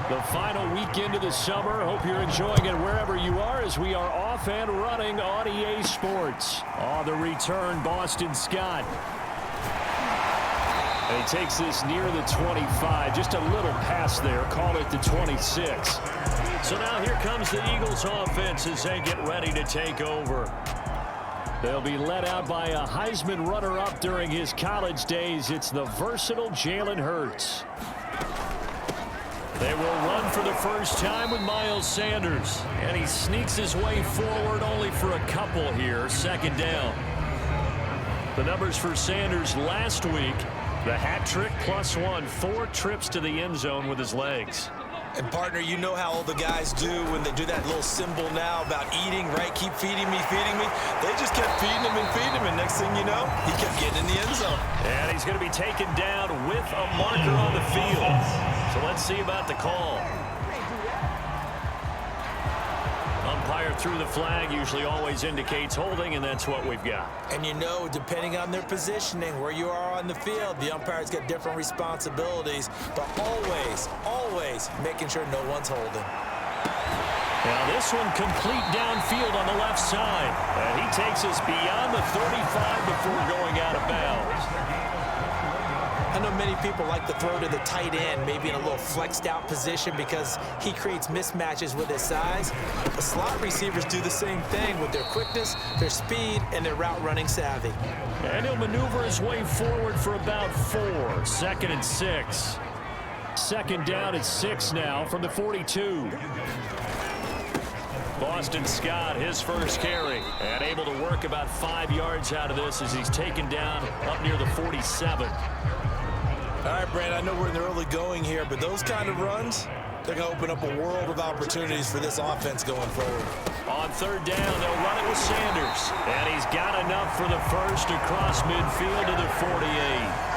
The final weekend of the summer. Hope you're enjoying it wherever you are as we are off and running on EA Sports. On the return, Boston Scott. And he takes this near the 25. Just a little pass there. Call it the 26. So now here comes the Eagles offense as they get ready to take over. They'll be led out by a Heisman runner-up during his college days. It's the versatile Jalen Hurts. They will run for the first time with Miles Sanders. And he sneaks his way forward only for a couple here. Second down. The numbers for Sanders last week. The hat trick +1. 4 trips to the end zone with his legs. And, partner, you know how all the guys do when they do that little symbol now about eating, right? Keep feeding me, feeding me. They just kept feeding him and feeding him. And next thing you know, he kept getting in the end zone. And he's going to be taken down with a marker on the field. So let's see about the call. Umpire threw the flag, usually always indicates holding, and that's what we've got. And you know, depending on their positioning, where you are on the field, the umpire's got different responsibilities, but always making sure no one's holding. Now this one complete downfield on the left side. And he takes us beyond the 35 before going out of bounds. I know many people like to throw to the tight end, maybe in a little flexed out position because he creates mismatches with his size. But slot receivers do the same thing with their quickness, their speed, and their route running savvy. And he'll maneuver his way forward for about 4. 2nd and 6. Second down at 6 now from the 42. Boston Scott, his first carry, and able to work about 5 yards out of this as he's taken down up near the 47. All right, Brand, I know we're in the early going here, but those kind of runs, they're going to open up a world of opportunities for this offense going forward. On third down, they'll run it with Sanders. And he's got enough for the first across midfield to the 48.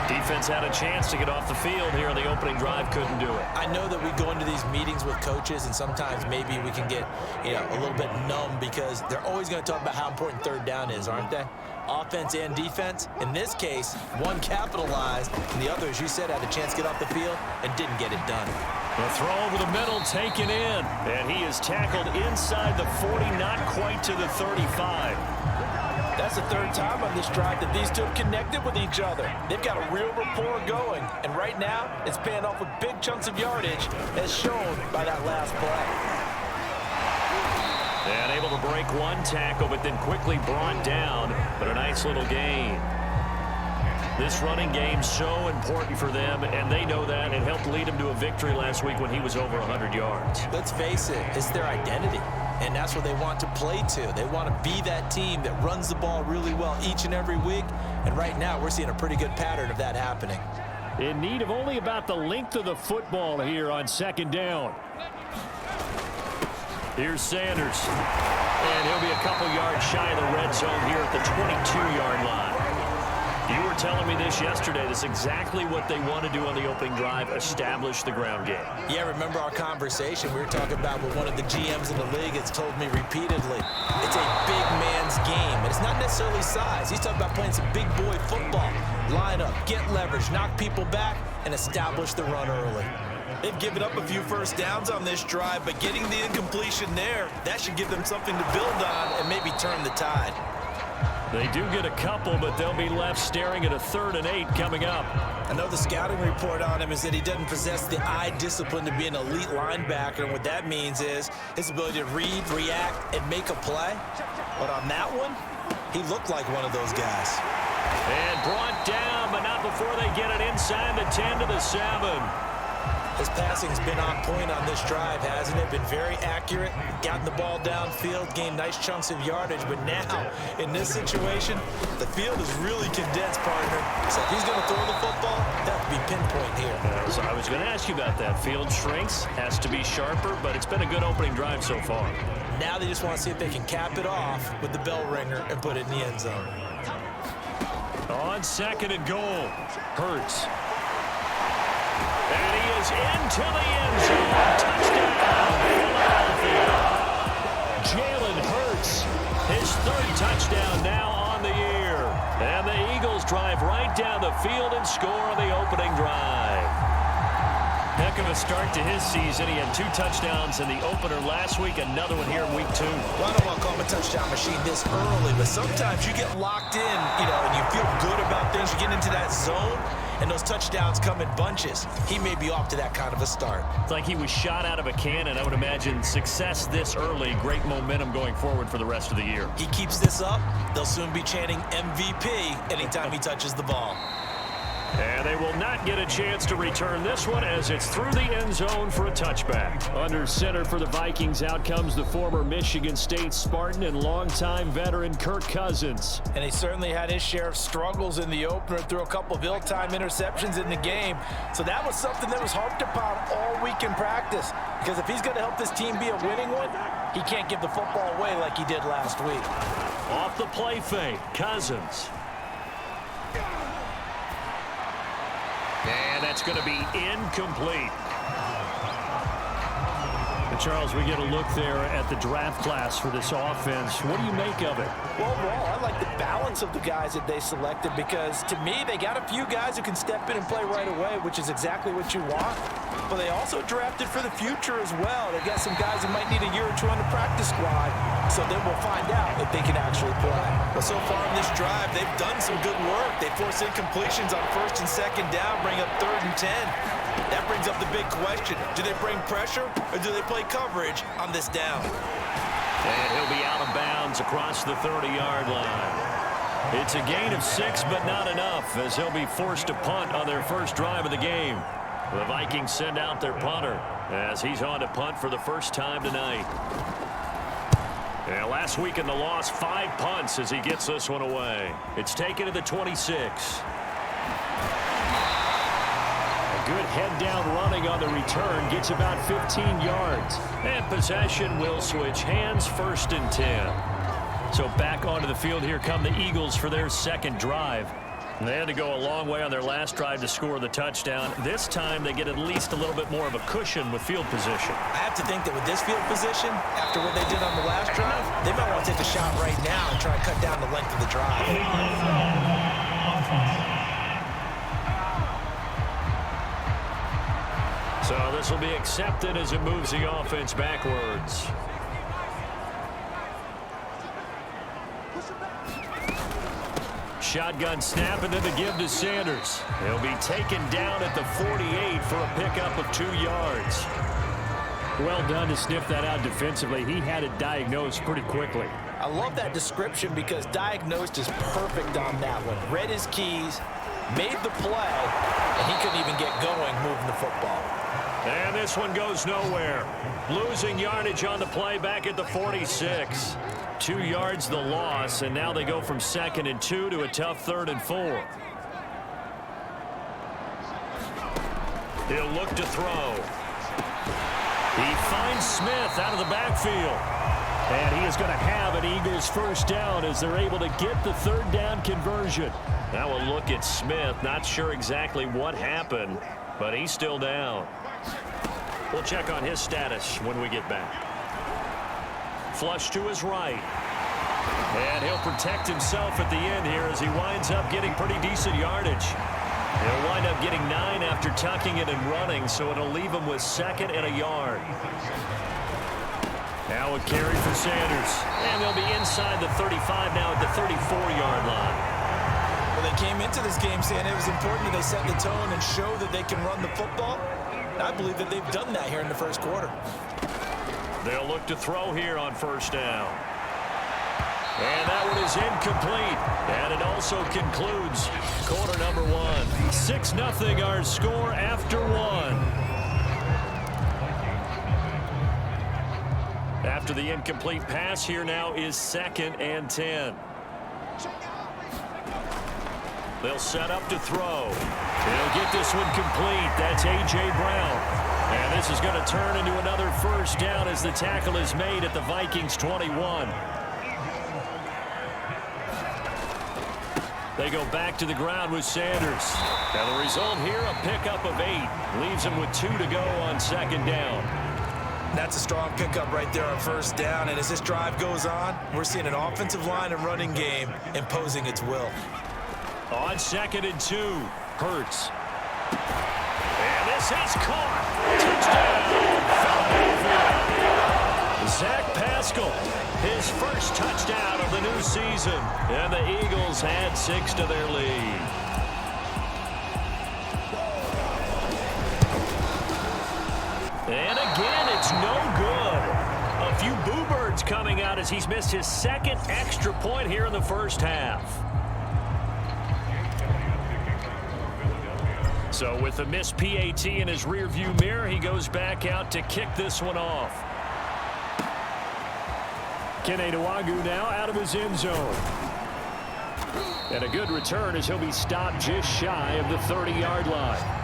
Defense had a chance to get off the field here in the opening drive, couldn't do it. I know that we go into these meetings with coaches, and sometimes maybe we can get, a little bit numb because they're always going to talk about how important third down is, aren't they? Offense and defense. In this case, one capitalized, and the other, as you said, had a chance to get off the field and didn't get it done. The throw over the middle taken in, and he is tackled inside the 40, not quite to the 35. That's the third time on this drive that these two have connected with each other. They've got a real rapport going, and right now it's paying off with big chunks of yardage as shown by that last play. And able to break one tackle, but then quickly brought down, but a nice little gain. This running game's so important for them, and they know that. It helped lead them to a victory last week when he was over 100 yards. Let's face it, it's their identity, and that's what they want to play to. They want to be that team that runs the ball really well each and every week, and right now we're seeing a pretty good pattern of that happening. In need of only about the length of the football here on second down. Here's Sanders. And he'll be a couple yards shy of the red zone here at the 22-yard line. You were telling me this yesterday. That's exactly what they want to do on the opening drive, establish the ground game. Yeah, remember our conversation we were talking about with one of the GMs in the league that's told me repeatedly, it's a big man's game. And it's not necessarily size. He's talking about playing some big boy football. Line up, get leverage, knock people back, and establish the run early. They've given up a few first downs on this drive, but getting the incompletion there, that should give them something to build on and maybe turn the tide. They do get a couple, but they'll be left staring at a 3rd and 8 coming up. I know the scouting report on him is that he doesn't possess the eye discipline to be an elite linebacker, and what that means is his ability to read, react, and make a play. But on that one, he looked like one of those guys. And brought down, but not before they get it inside the 10 to the 7. His passing's been on point on this drive, hasn't it? Been very accurate, gotten the ball downfield, gained nice chunks of yardage. But now, in this situation, the field is really condensed, partner. So if he's going to throw the football, that would be pinpoint here. So I was going to ask you about that. Field shrinks, has to be sharper, but it's been a good opening drive so far. Now they just want to see if they can cap it off with the bell ringer and put it in the end zone. On 2nd and goal, Hurts. And he is into the end zone. Touchdown, Philadelphia. Jalen Hurts, his 3rd touchdown now on the year. And the Eagles drive right down the field and score on the opening drive. Heck of a start to his season. He had 2 touchdowns in the opener last week, another one here in week 2. Well, I don't want to call him a touchdown machine this early, but sometimes you get locked in, and you feel good about things. You get into that zone, and those touchdowns come in bunches. He may be off to that kind of a start. It's like he was shot out of a cannon. I would imagine success this early, great momentum going forward for the rest of the year. He keeps this up, they'll soon be chanting MVP anytime he touches the ball. And they will not get a chance to return this one as it's through the end zone for a touchback. Under center for the Vikings, out comes the former Michigan State Spartan and longtime veteran Kirk Cousins. And he certainly had his share of struggles in the opener, threw a couple of ill-timed interceptions in the game. So that was something that was harped upon all week in practice. Because if he's going to help this team be a winning one, he can't give the football away like he did last week. Off the play fake, Cousins. And that's going to be incomplete. And Charles, we get a look there at the draft class for this offense. What do you make of it? Well, overall, I like the balance of the guys that they selected because, to me, they got a few guys who can step in and play right away, which is exactly what you want. But they also drafted for the future as well. They got some guys who might need a year or 2 on the practice squad, so then we'll find out if they can actually play. Well, so far in this drive, they've done some good work. They force incompletions on 1st and 2nd down, bring up 3rd and 10. That brings up the big question. Do they bring pressure or do they play coverage on this down? And he'll be out of bounds across the 30-yard line. It's a gain of 6, but not enough, as he'll be forced to punt on their first drive of the game. The Vikings send out their punter as he's on to punt for the first time tonight. And last week in the loss, 5 punts as he gets this one away. It's taken to the 26. Good head down running on the return. Gets about 15 yards. And possession will switch hands, 1st and 10. So back onto the field here come the Eagles for their second drive. And they had to go a long way on their last drive to score the touchdown. This time they get at least a little bit more of a cushion with field position. I have to think that with this field position, after what they did on the last drive, they might want to take a shot right now and try and cut down the length of the drive. So this will be accepted as it moves the offense backwards. Shotgun snap and then the give to Sanders. He'll be taken down at the 48 for a pickup of 2 yards. Well done to sniff that out defensively. He had it diagnosed pretty quickly. I love that description because diagnosed is perfect on that one. Read his keys, made the play, and he couldn't even get going moving the football. And this one goes nowhere. Losing yardage on the play back at the 46. 2 yards the loss, and now they go from 2nd and 2 to a tough 3rd and 4. He'll look to throw. He finds Smith out of the backfield. And he is going to have an Eagles first down as they're able to get the 3rd down conversion. Now a look at Smith. Not sure exactly what happened, but he's still down. We'll check on his status when we get back. Flush to his right. And he'll protect himself at the end here as he winds up getting pretty decent yardage. He'll wind up getting 9 after tucking it and running, so it'll leave him with 2nd and a yard. Now a carry for Sanders. And they'll be inside the 35 now at the 34-yard line. Well, they came into this game saying it was important that they set the tone and show that they can run the football. I believe that they've done that here in the first quarter. They'll look to throw here on 1st down. And that one is incomplete. And it also concludes quarter number 1. 6-0 our score after 1. After the incomplete pass, here now is 2nd and 10. They'll set up to throw. They'll get this one complete. That's A.J. Brown. And this is going to turn into another first down as the tackle is made at the Vikings 21. They go back to the ground with Sanders. Now the result here, a pickup of 8. Leaves them with 2 to go on 2nd down. That's a strong pickup right there on 1st down. And as this drive goes on, we're seeing an offensive line and running game imposing its will. On 2nd and 2, Hurts. And this is caught. Zach Pascal, his first touchdown of the new season, and the Eagles add 6 to their lead. And again, it's no good. A few boo birds coming out as he's missed his second extra point here in the first half. So with the missed PAT in his rearview mirror, he goes back out to kick this one off. Kene Nwangwu now out of his end zone. And a good return as he'll be stopped just shy of the 30-yard line.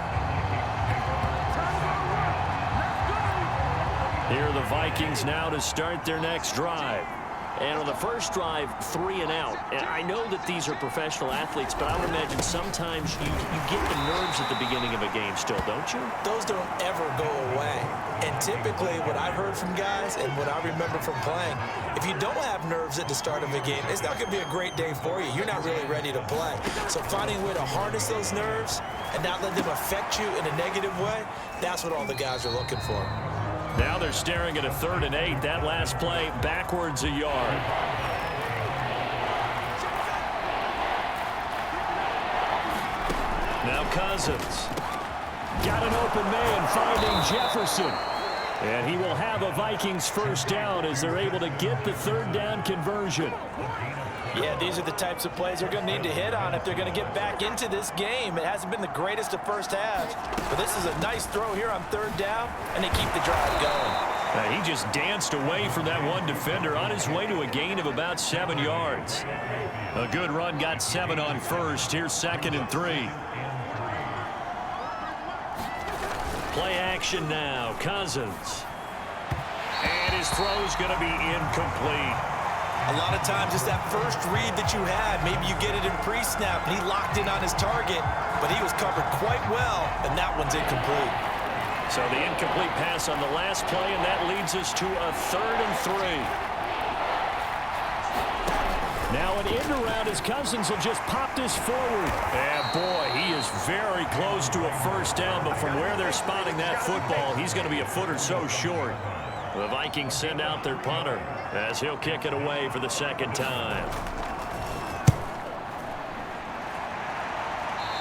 Here are the Vikings now to start their next drive. And on the first drive, 3 and out. And I know that these are professional athletes, but I would imagine sometimes you get the nerves at the beginning of a game still, don't you? Those don't ever go away. And typically what I've heard from guys and what I remember from playing, if you don't have nerves at the start of a game, it's not going to be a great day for you. You're not really ready to play. So finding a way to harness those nerves and not let them affect you in a negative way, that's what all the guys are looking for. Now they're staring at a 3rd and 8. That last play backwards a yard. Now Cousins. Got an open man finding Jefferson. And he will have a Vikings first down as they're able to get the 3rd down conversion. Yeah, these are the types of plays they're going to need to hit on if they're going to get back into this game. It hasn't been the greatest of first halves, but this is a nice throw here on 3rd down, and they keep the drive going. He just danced away from that one defender on his way to a gain of about 7 yards. A good run got 7 on first. Here's 2nd and 3. Play action now. Cousins. And his throw's going to be incomplete. A lot of times it's that first read that you had. Maybe you get it in pre-snap, and he locked in on his target, but he was covered quite well, and that one's incomplete. So the incomplete pass on the last play, and that leads us to a 3rd and 3. Now an end around as Cousins will just pop this forward. And boy, he is very close to a first down, but from where they're spotting that football, he's going to be a foot or so short. The Vikings send out their punter as he'll kick it away for the 2nd time.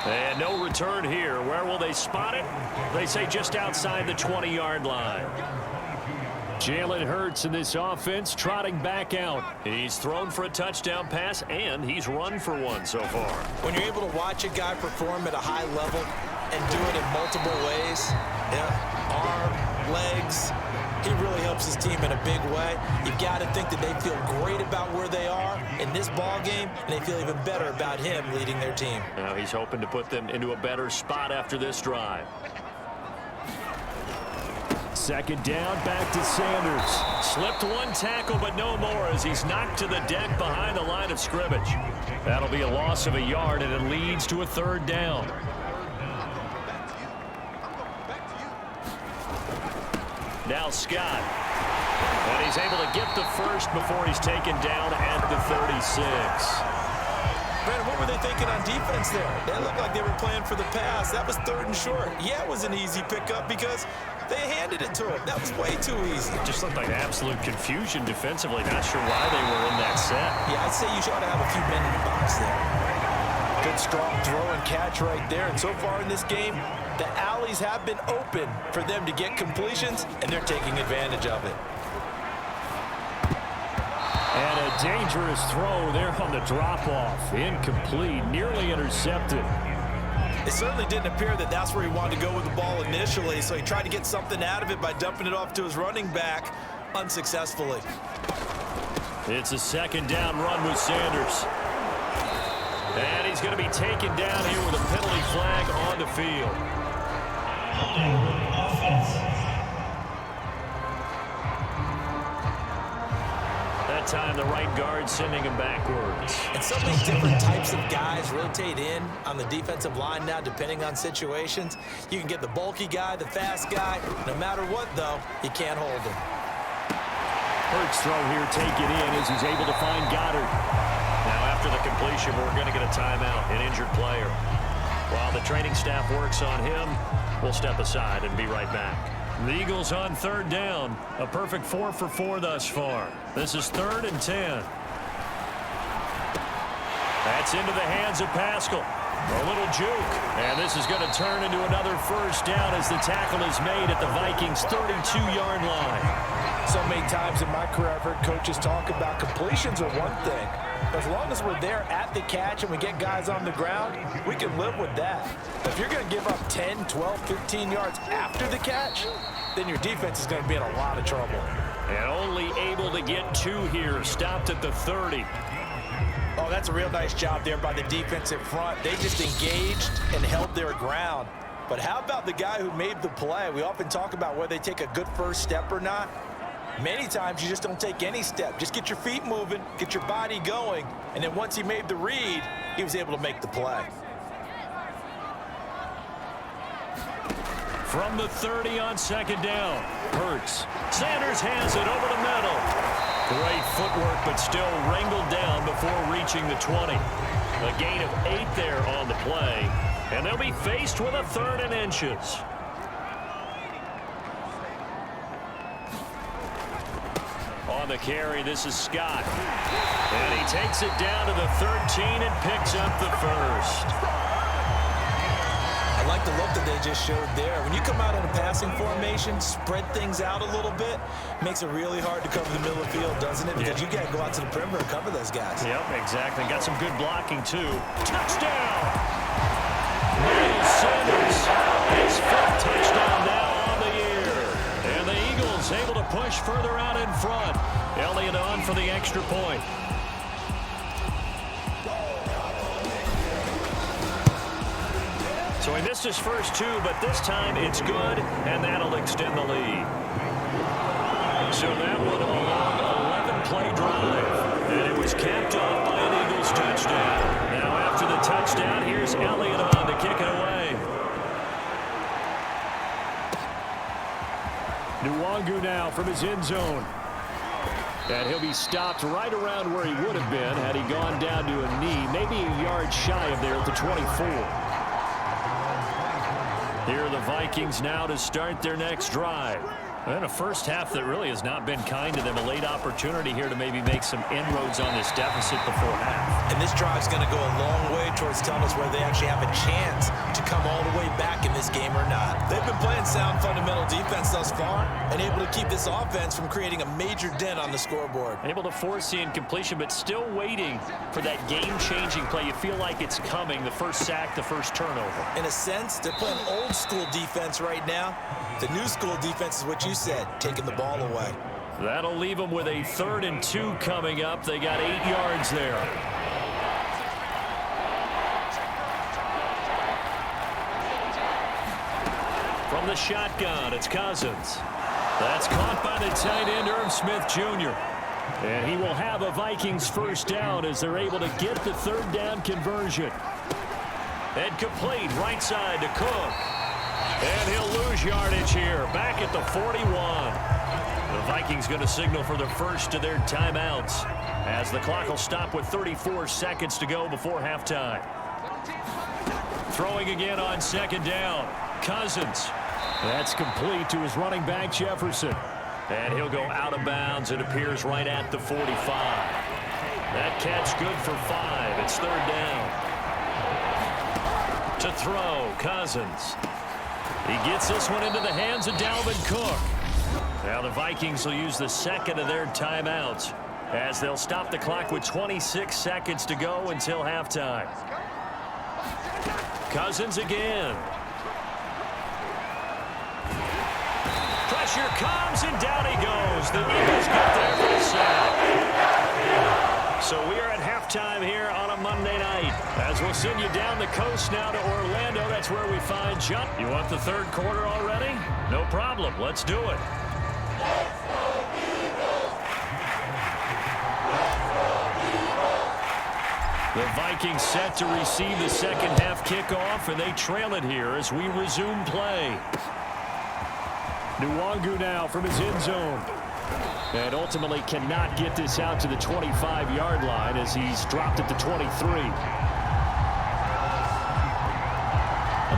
And no return here. Where will they spot it? They say just outside the 20-yard line. Jalen Hurts in this offense trotting back out. He's thrown for a touchdown pass, and he's run for one so far. When you're able to watch a guy perform at a high level and do it in multiple ways, arm, legs, he really helps his team in a big way. You've got to think that they feel great about where they are in this ball game, and they feel even better about him leading their team. Now he's hoping to put them into a better spot after this drive. 2nd down, back to Sanders. Slipped one tackle, but no more as he's knocked to the deck behind the line of scrimmage. That'll be a loss of a yard, and it leads to a 3rd down. Now Scott. And he's able to get the first before he's taken down at the 36. Brandon, what were they thinking on defense there? They looked like they were playing for the pass. That was 3rd and short. Yeah, it was an easy pickup because they handed it to him. That was way too easy. It just looked like absolute confusion defensively. Not sure why they were in that set. Yeah, I'd say you ought to have a few men in the box there. Good strong throw and catch right there. And so far in this game, the alleys have been open for them to get completions, and they're taking advantage of it. And a dangerous throw there on the drop-off. Incomplete, nearly intercepted. It certainly didn't appear that that's where he wanted to go with the ball initially, so he tried to get something out of it by dumping it off to his running back unsuccessfully. It's a 2nd down run with Sanders. And he's going to be taken down here with a penalty flag on the field. That time the right guard sending him backwards. And so many different types of guys rotate in on the defensive line now depending on situations. You can get the bulky guy, the fast guy. No matter what, though, you can't hold him. Hurts throw here taken in as he's able to find Goddard. Now after the completion, we're going to get a timeout, an injured player. While the training staff works on him, we'll step aside and be right back. The Eagles on third down. A perfect 4 for 4 thus far. This is 3rd and 10. That's into the hands of Pascal. A little juke. And this is going to turn into another first down as the tackle is made at the Vikings' 32-yard line. So many times in my career I've heard coaches talk about completions are one thing. As long as we're there at the catch and we get guys on the ground, we can live with that. If you're going to give up 10, 12, 15 yards after the catch, then your defense is going to be in a lot of trouble. And only able to get 2 here, stopped at the 30. Oh, that's a real nice job there by the defensive front. They just engaged and held their ground. But how about the guy who made the play? We often talk about whether they take a good first step or not. Many times you just don't take any step. Just get your feet moving, get your body going, and then once he made the read, he was able to make the play. From the 30 on 2nd down, Hurts. Sanders has it over the middle. Great footwork, but still wrangled down before reaching the 20. A gain of 8 there on the play, and they'll be faced with a 3rd and inches. On the carry, this is Scott. And he takes it down to the 13 and picks up the first. I like the look that they just showed there. When you come out in a passing formation, spread things out a little bit, makes it really hard to cover the middle of the field, doesn't it? Because you got to go out to the perimeter and cover those guys. Yep, exactly. Got some good blocking, too. Touchdown! Miles Sanders, his 5th touchdown now on the year. And the Eagles able to push further out in front. Elliott on for the extra point. So he missed his first 2, but this time it's good, and that'll extend the lead. So that one a long 11-play drive, and it was capped off by an Eagles touchdown. Now after the touchdown, here's Elliott on to kick it away. Nwangu now from his end zone. And he'll be stopped right around where he would have been had he gone down to a knee, maybe a yard shy of there at the 24. Here are the Vikings now to start their next drive. And a first half that really has not been kind to them. A late opportunity here to maybe make some inroads on this deficit before half. And this drive's going to go a long way towards telling us whether they actually have a chance to come all the way back in this game or not. They've been playing sound fundamental defense thus far and able to keep this offense from creating a major dent on the scoreboard. Able to force the incompletion, but still waiting for that game-changing play. You feel like it's coming, the first sack, the first turnover. In a sense, they're playing old school defense right now. The new school defense is what you said, taking the ball away. That'll leave them with a 3rd and 2 coming up. They got 8 yards there. From the shotgun, it's Cousins. That's caught by the tight end, Irv Smith Jr. And he will have a Vikings first down as they're able to get the 3rd down conversion. And complete right side to Cook. And he'll lose yardage here, back at the 41. The Vikings going to signal for the first of their timeouts as the clock will stop with 34 seconds to go before halftime. Throwing again on 2nd down. Cousins. That's complete to his running back, Jefferson. And he'll go out of bounds. It appears right at the 45. That catch good for 5. It's 3rd down. To throw, Cousins. He gets this one into the hands of Dalvin Cook. Now the Vikings will use the 2nd of their timeouts as they'll stop the clock with 26 seconds to go until halftime. Cousins again. Pressure comes and down he goes. The Eagles get there for the sack. So we are at halftime here on a Monday night. As we'll send you down the coast now to Orlando. That's where we find John. You want the 3rd quarter already? No problem. Let's do it. The Vikings set to receive the 2nd half kickoff, and they trail it here as we resume play. Nwangu now from his end zone. And ultimately cannot get this out to the 25-yard line as he's dropped at the 23.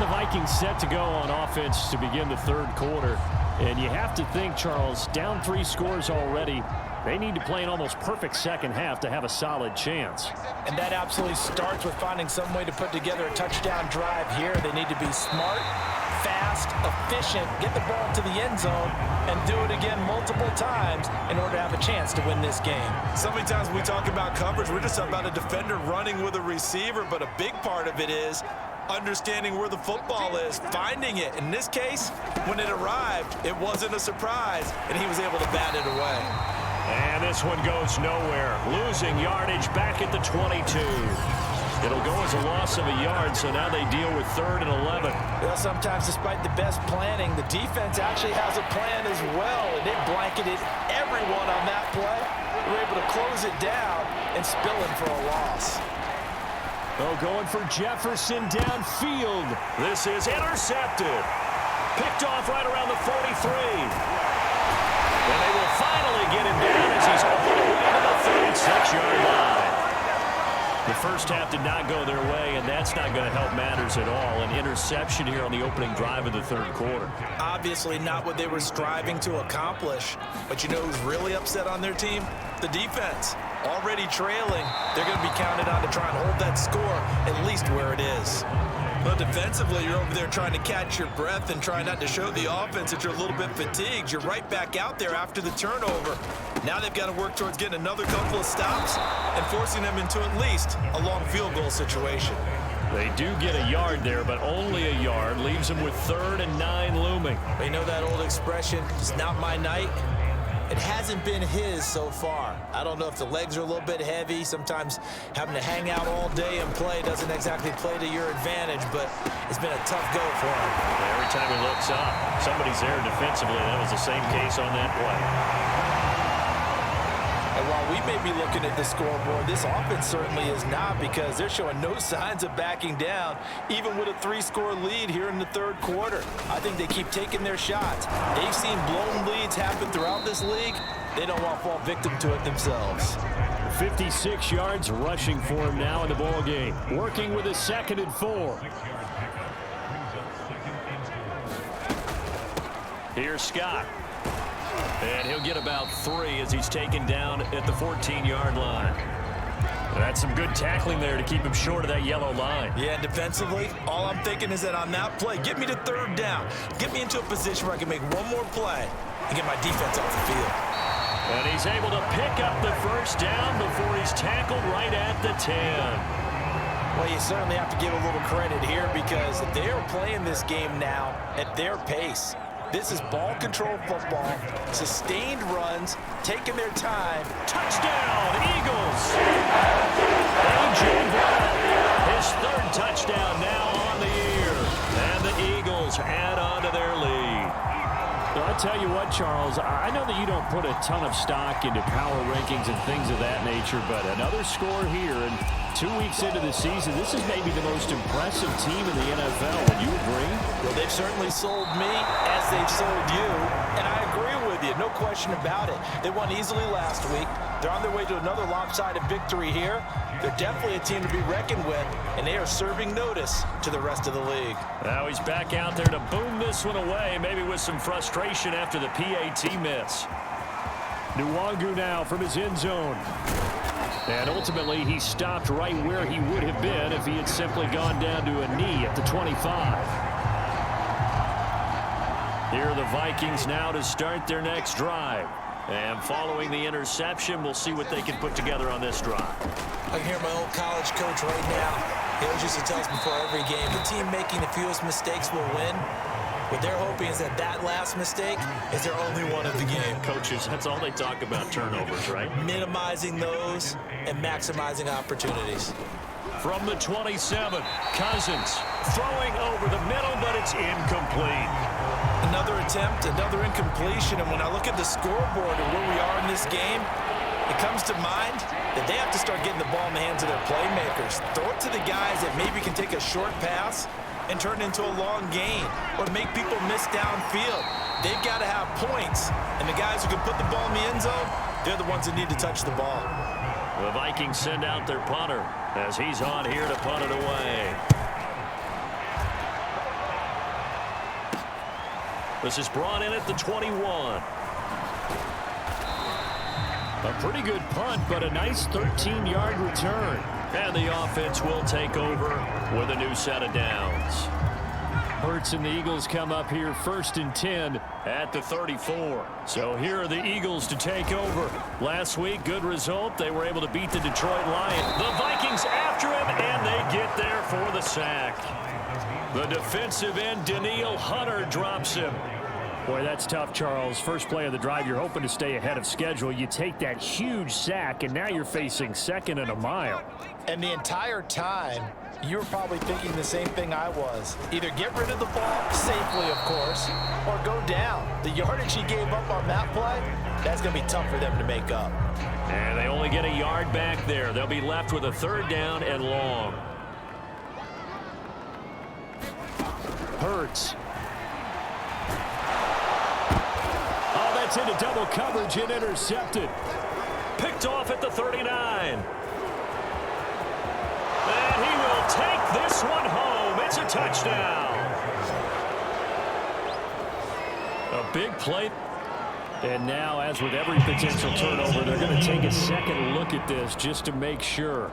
the Vikings set to go on offense to begin the third quarter. And you have to think, Charles, down 3 scores already. They need to play an almost perfect second half to have a solid chance. And that absolutely starts with finding some way to put together a touchdown drive here. They need to be smart, fast, efficient, get the ball to the end zone, and do it again multiple times in order to have a chance to win this game. So many times we talk about coverage, we're just about a defender running with a receiver, but a big part of it is understanding where the football is, finding it. In this case, when it arrived, it wasn't a surprise, and he was able to bat it away. And this one goes nowhere. Losing yardage back at the 22. It'll go as a loss of a yard, so now they deal with 3rd and 11. Well, sometimes despite the best planning, the defense actually has a plan as well, and they blanketed everyone on that play. They were able to close it down and spill him for a loss. Oh, going for Jefferson downfield. This is intercepted. Picked off right around the 43. And they will finally get him down as he's all the way to the 36-yard line. The first half did not go their way, and that's not going to help matters at all. An interception here on the opening drive of the third quarter. Obviously not what they were striving to accomplish. But you know who's really upset on their team? The defense. Already trailing, they're going to be counted on to try and hold that score at least where it is. But defensively, you're over there trying to catch your breath and try not to show the offense that you're a little bit fatigued. You're right back out there after the turnover. Now they've got to work towards getting another couple of stops and forcing them into at least a long field goal situation. They do get a yard there, but only a yard. Leaves them with 3rd and 9 looming. They know that old expression, it's not my night. It hasn't been his so far. I don't know if the legs are a little bit heavy. Sometimes having to hang out all day and play doesn't exactly play to your advantage, but it's been a tough go for him. Every time he looks up, somebody's there defensively. That was the same case on that play. And while we may be looking at the scoreboard, this offense certainly is not, because they're showing no signs of backing down, even with a 3-score lead here in the third quarter. I think they keep taking their shots. They've seen blown leads happen throughout this league. They don't want to fall victim to it themselves. 56 yards rushing for him now in the ball game. Working with a 2nd and 4. Here's Scott. And he'll get about 3 as he's taken down at the 14-yard line. That's some good tackling there to keep him short of that yellow line. Yeah, and defensively, all I'm thinking is that on that play, get me to 3rd down. Get me into a position where I can make one more play and get my defense off the field. And he's able to pick up the 1st down before he's tackled right at the 10. Well, you certainly have to give a little credit here, because they're playing this game now at their pace. This is ball control football, sustained runs, taking their time. Touchdown, Eagles! A.J. Brown, his 3rd touchdown now on the year. And the Eagles add on to their lead. Well, I'll tell you what, Charles, I know that you don't put a ton of stock into power rankings and things of that nature, but another score here, and 2 weeks into the season, this is maybe the most impressive team in the NFL. Would you agree? Well, they've certainly sold me as they've sold you, and I agree with you, no question about it. They won easily last week. They're on their way to another lopsided victory here. They're definitely a team to be reckoned with, and they are serving notice to the rest of the league. Now he's back out there to boom this one away, maybe with some frustration after the PAT miss. Nwangu now from his end zone. And ultimately, he stopped right where he would have been if he had simply gone down to a knee at the 25. Here are the Vikings now to start their next drive. And following the interception, we'll see what they can put together on this drive. I can hear my old college coach right now. He always used to tell us before every game, the team making the fewest mistakes will win. What they're hoping is that that last mistake is their only one of the game. Coaches, that's all they talk about, turnovers, right? Minimizing those and maximizing opportunities. From the 27, Cousins throwing over the middle, but it's incomplete. Another attempt, another incompletion, and when I look at the scoreboard and where we are in this game, it comes to mind that they have to start getting the ball in the hands of their playmakers. Throw it to the guys that maybe can take a short pass and turn it into a long gain, or make people miss downfield. They've got to have points, and the guys who can put the ball in the end zone, they're the ones that need to touch the ball. The Vikings send out their punter as he's on here to punt it away. This is brought in at the 21. A pretty good punt, but a nice 13-yard return. And the offense will take over with a new set of downs. Hurts and the Eagles come up here 1st and 10 at the 34. So here are the Eagles to take over. Last week, good result. They were able to beat the Detroit Lions. The Vikings after him, and they get there for the sack. The defensive end, Danielle Hunter, drops him. Boy, that's tough, Charles. First play of the drive, you're hoping to stay ahead of schedule. You take that huge sack, and now you're facing 2nd and a mile. And the entire time, you were probably thinking the same thing I was. Either get rid of the ball, safely, of course, or go down. The yardage he gave up on that play, that's going to be tough for them to make up. And they only get a yard back there. They'll be left with a 3rd down and long. Hurts. Oh, that's into double coverage and intercepted. Picked off at the 39. And he will take this one home. It's a touchdown. A big play. And now, as with every potential turnover, they're going to take a second look at this just to make sure.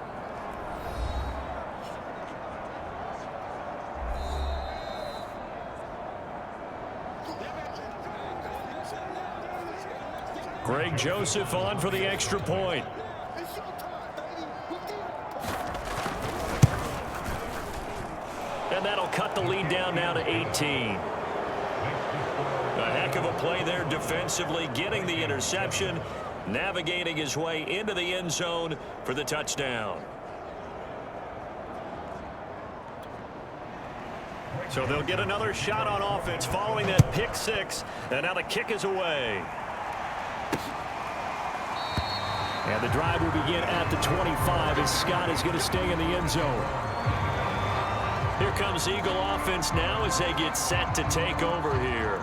Greg Joseph on for the extra point. And that'll cut the lead down now to 18. A heck of a play there defensively, getting the interception, navigating his way into the end zone for the touchdown. So they'll get another shot on offense following that pick 6, and now the kick is away. And the drive will begin at the 25 as Scott is going to stay in the end zone. Here comes Eagle offense now as they get set to take over here.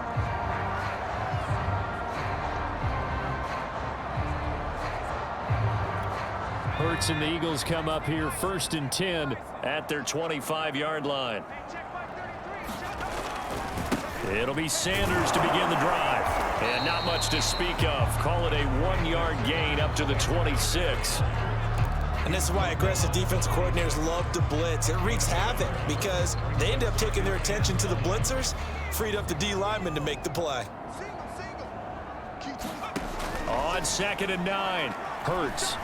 Hurts and the Eagles come up here 1st and 10 at their 25-yard line. It'll be Sanders to begin the drive. And not much to speak of. Call it a 1-yard gain up to the 26. And this is why aggressive defensive coordinators love to blitz. It wreaks havoc because they end up taking their attention to the blitzers, freed up the D lineman to make the play. On 2nd and 9, Hurts.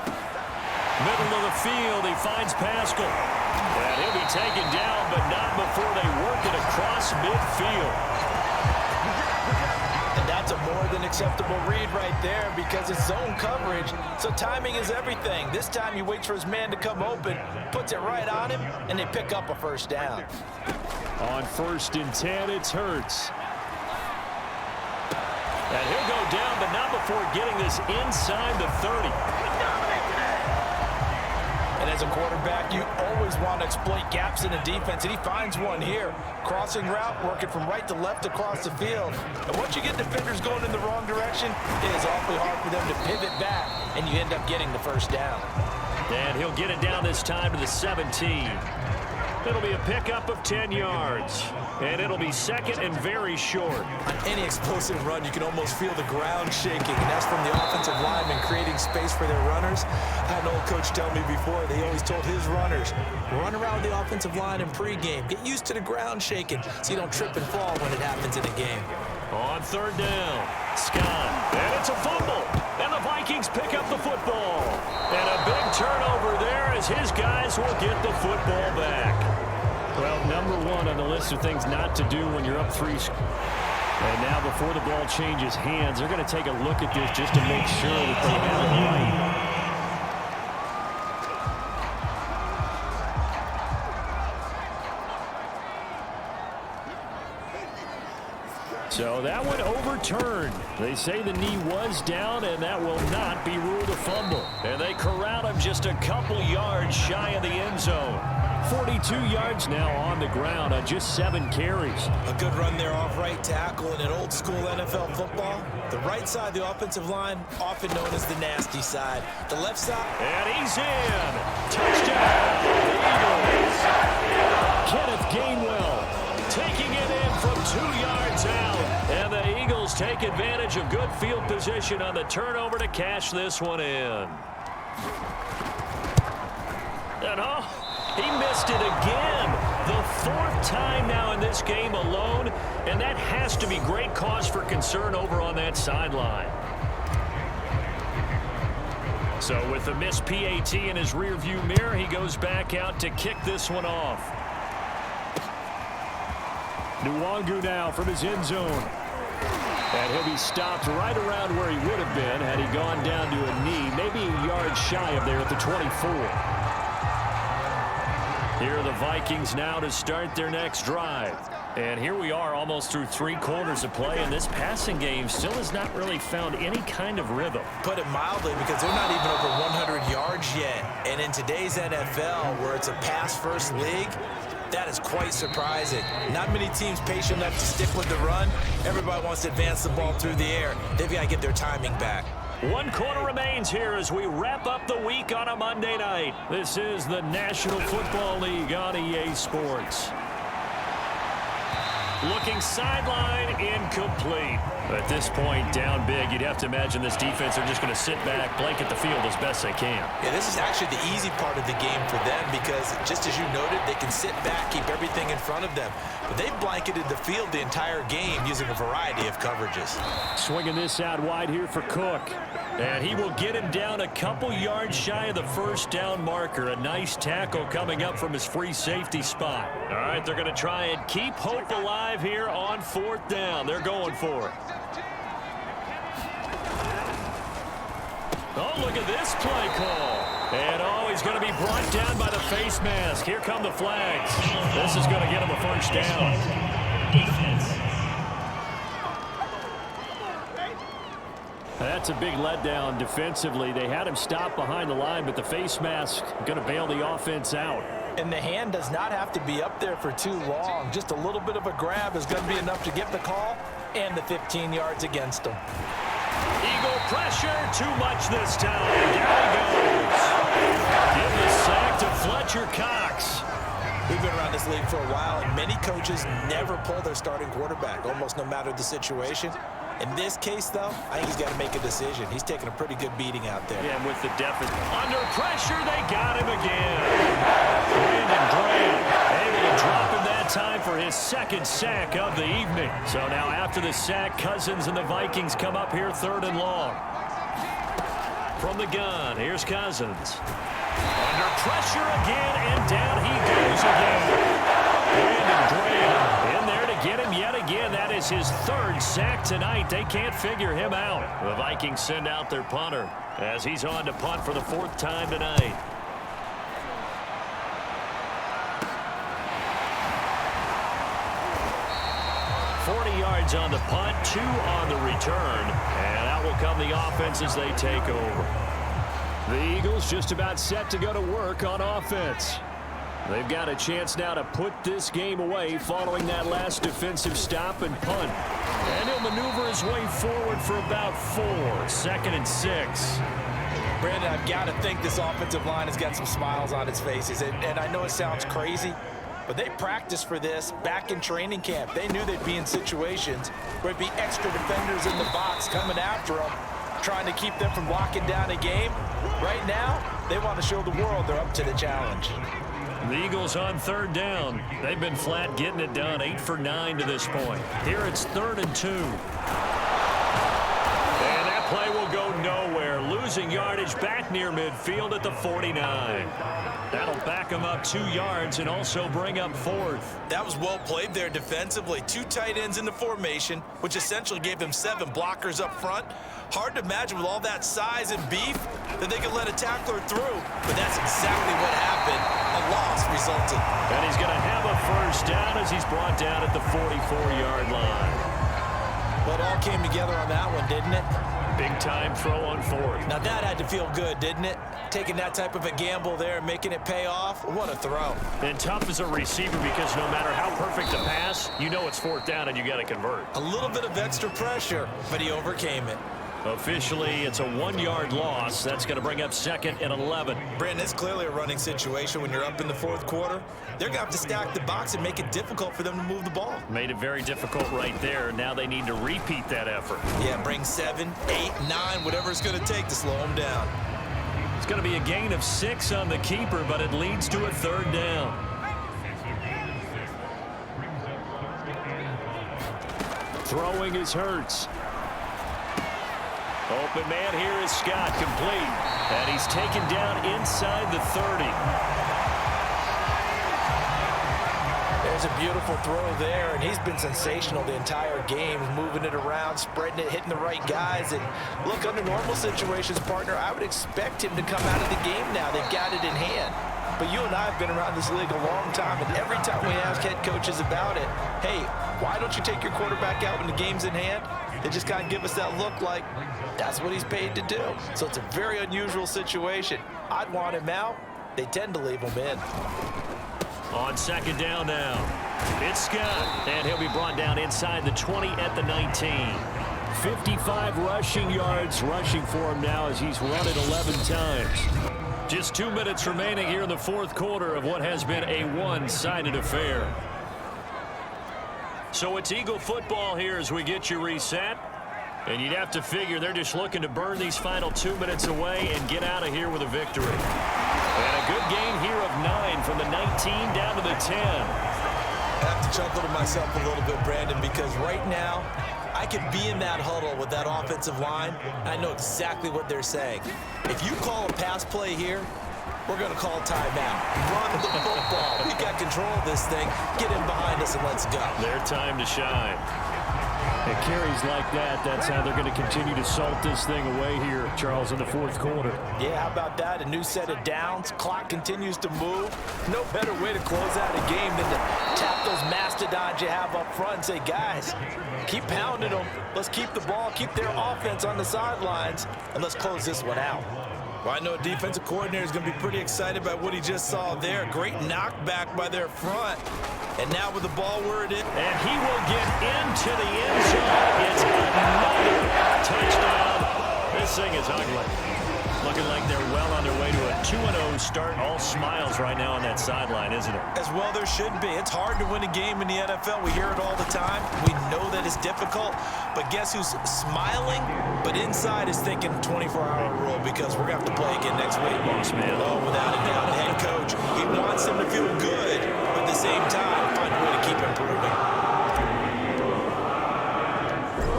Middle of the field, he finds Pascal. And he'll be taken down, but not before they work it across midfield. And that's a more than acceptable read right there because it's zone coverage, so timing is everything. This time he waits for his man to come open, puts it right on him, and they pick up a 1st down. On 1st and 10, it's Hurts. And he'll go down, but not before getting this inside the 30. And as a quarterback, you always want to exploit gaps in the defense, and he finds one here. Crossing route, working from right to left across the field. And once you get defenders going in the wrong direction, it is awfully hard for them to pivot back, and you end up getting the 1st down. And he'll get it down this time to the 17. It'll be a pickup of 10 yards. And it'll be 2nd and very short. On any explosive run, you can almost feel the ground shaking, and that's from the offensive linemen creating space for their runners. I had an old coach tell me before, they always told his runners, run around the offensive line in pregame. Get used to the ground shaking so you don't trip and fall when it happens in a game. On 3rd down, Scott. And it's a fumble. And the Vikings pick up the football. And a big turnover there as his guys will get the football back. Well, number 1 on the list of things not to do when you're up 3. And now before the ball changes hands, they're going to take a look at this just to make sure that they have it right. So that one overturned. They say the knee was down, and that will not be ruled a fumble. And they corral him just a couple yards shy of the end zone. 42 yards now on the ground on just 7 carries. A good run there off right tackle in an old school NFL football. The right side of the offensive line, often known as the nasty side. The left side. And he's in. Touchdown. The Eagles. Kenneth Gainwell taking it in from 2 yards out. And take advantage of good field position on the turnover to cash this one in. And he missed it again. The fourth time now in this game alone, and that has to be great cause for concern over on that sideline. So with the missed PAT in his rearview mirror, he goes back out to kick this one off. Nwangu now from his end zone. And he'll be stopped right around where he would have been had he gone down to a knee, maybe a yard shy of there at the 24. Here are the Vikings now to start their next drive. And here we are almost through 3 quarters of play, and this passing game still has not really found any kind of rhythm. Put it mildly, because they're not even over 100 yards yet. And in today's NFL, where it's a pass-first league, that is quite surprising. Not many teams patient enough to stick with the run. Everybody wants to advance the ball through the air. They've got to get their timing back. 1 quarter remains here as we wrap up the week on a Monday night. This is the National Football League on EA Sports. Looking sideline incomplete. At this point, down big, you'd have to imagine this defense are just going to sit back, blanket the field as best they can. Yeah, this is actually the easy part of the game for them because, just as you noted, they can sit back, keep everything in front of them. But they've blanketed the field the entire game using a variety of coverages. Swinging this out wide here for Cook. And he will get him down a couple yards shy of the first down marker. A nice tackle coming up from his free safety spot. All right, they're going to try and keep hope alive here on 4th down. They're going for it. Oh, look at this play call. And, he's going to be brought down by the face mask. Here come the flags. This is going to get him a first down. That's a big letdown defensively. They had him stop behind the line, but the face mask going to bail the offense out. And the hand does not have to be up there for too long. Just a little bit of a grab is going to be enough to get the call and the 15 yards against him. Eagle pressure, too much this time. Down he goes. Give the sack to Fletcher Cox. We've been around this league for a while, and many coaches never pull their starting quarterback, almost no matter the situation. In this case, though, I think he's got to make a decision. He's taking a pretty good beating out there. Yeah, and with the deficit. Under pressure, they got him again. Brandon Graham able to drop him that time for his 2nd sack of the evening. So now after the sack, Cousins and the Vikings come up here 3rd and long. From the gun, here's Cousins. Under pressure again, and down he goes again. Brandon Graham in there to get him yet again. That is his 3rd sack tonight. They can't figure him out. The Vikings send out their punter as he's on to punt for the 4th time tonight. Yards on the punt, 2 on the return, and out will come the offense as they take over. The Eagles just about set to go to work on offense. They've got a chance now to put this game away following that last defensive stop and punt. And he'll maneuver his way forward for about 4, 2nd and 6. Brandon, I've got to think this offensive line has got some smiles on its faces. And I know it sounds crazy, but they practiced for this back in training camp. They knew they'd be in situations where it'd be extra defenders in the box coming after them, trying to keep them from locking down a game. Right now, they want to show the world they're up to the challenge. The Eagles on 3rd down. They've been flat getting it done, 8 for 9 to this point. Here it's 3rd and 2. And that play will go nowhere. Losing yardage back near midfield at the 49. That'll back him up 2 yards and also bring up 4th. That was well played there defensively. 2 tight ends in the formation, which essentially gave them 7 blockers up front. Hard to imagine with all that size and beef that they could let a tackler through, but that's exactly what happened. A loss resulted. And he's going to have a first down as he's brought down at the 44-yard line. But it all came together on that one, didn't it? Big time throw on 4th. Now that had to feel good, didn't it? Taking that type of a gamble there and making it pay off. What a throw. And tough as a receiver because no matter how perfect the pass, you know it's 4th down and you got to convert. A little bit of extra pressure, but he overcame it. Officially, it's a 1-yard loss. That's going to bring up 2nd and 11. Brandon, it's clearly a running situation when you're up in the 4th quarter. They're going to have to stack the box and make it difficult for them to move the ball. Made it very difficult right there. Now they need to repeat that effort. Yeah, bring 7, 8, 9, whatever it's going to take to slow them down. It's going to be a gain of 6 on the keeper, but it leads to a 3rd down. Throwing is Hurts. Open man here is Scott, complete. And he's taken down inside the 30. There's a beautiful throw there, and he's been sensational the entire game, moving it around, spreading it, hitting the right guys. And look, under normal situations, partner, I would expect him to come out of the game now. They've got it in hand. But you and I have been around this league a long time, and every time we ask head coaches about it, hey, why don't you take your quarterback out when the game's in hand? They just kind of give us that look like that's what he's paid to do. So it's a very unusual situation. I'd want him out. They tend to leave him in. On 2nd down now, it's Scott, and he'll be brought down inside the 20 at the 19. 55 rushing yards rushing for him now as he's run it 11 times. Just 2 minutes remaining here in the 4th quarter of what has been a one-sided affair. So it's Eagle football here as we get you reset. And you'd have to figure they're just looking to burn these final 2 minutes away and get out of here with a victory. And a good game here of 9 from the 19 down to the 10. I have to chuckle to myself a little bit, Brandon, because right now I could be in that huddle with that offensive line. I know exactly what they're saying. If you call a pass play here, we're going to call timeout. Run the football. We got control of this thing. Get in behind us and let's go. Their time to shine. It carries like that. That's how they're going to continue to salt this thing away here, Charles, in the 4th quarter. Yeah, how about that? A new set of downs. Clock continues to move. No better way to close out a game than to tap those mastodons you have up front and say, guys, keep pounding them. Let's keep the ball, keep their offense on the sidelines, and let's close this one out. Well, I know a defensive coordinator is going to be pretty excited by what he just saw there. Great knockback by their front. And now with the ball where it is. And he will get into the end zone. It's another touchdown. This thing is ugly. Looking like they're well on their way to a 2-0 start. All smiles right now on that sideline, isn't it? As well there should be. It's hard to win a game in the NFL. We hear it all the time. We know that it's difficult. But guess who's smiling? But inside is thinking 24-hour rule because we're going to have to play again next week. Boss man. Oh, without a doubt. The head coach, he wants them to feel good, but at the same time, find a way to keep improving.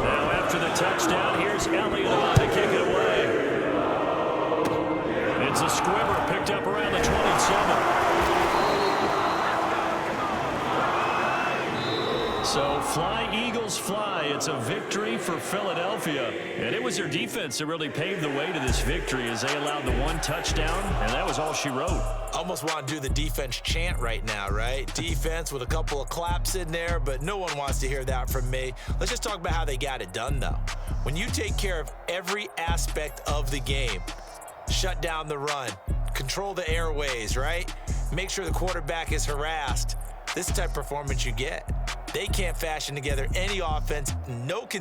Now after the touchdown, here's Elliott about to kick it away. It's a squibber picked up around the 27. So fly, Eagles, fly. It's a victory for Philadelphia. And it was their defense that really paved the way to this victory as they allowed the 1 touchdown, and that was all she wrote. Almost want to do the defense chant right now, right? Defense with a couple of claps in there, but no one wants to hear that from me. Let's just talk about how they got it done, though. When you take care of every aspect of the game, shut down the run, control the airways, right? Make sure the quarterback is harassed. This is the type of performance you get. They can't fashion together any offense, no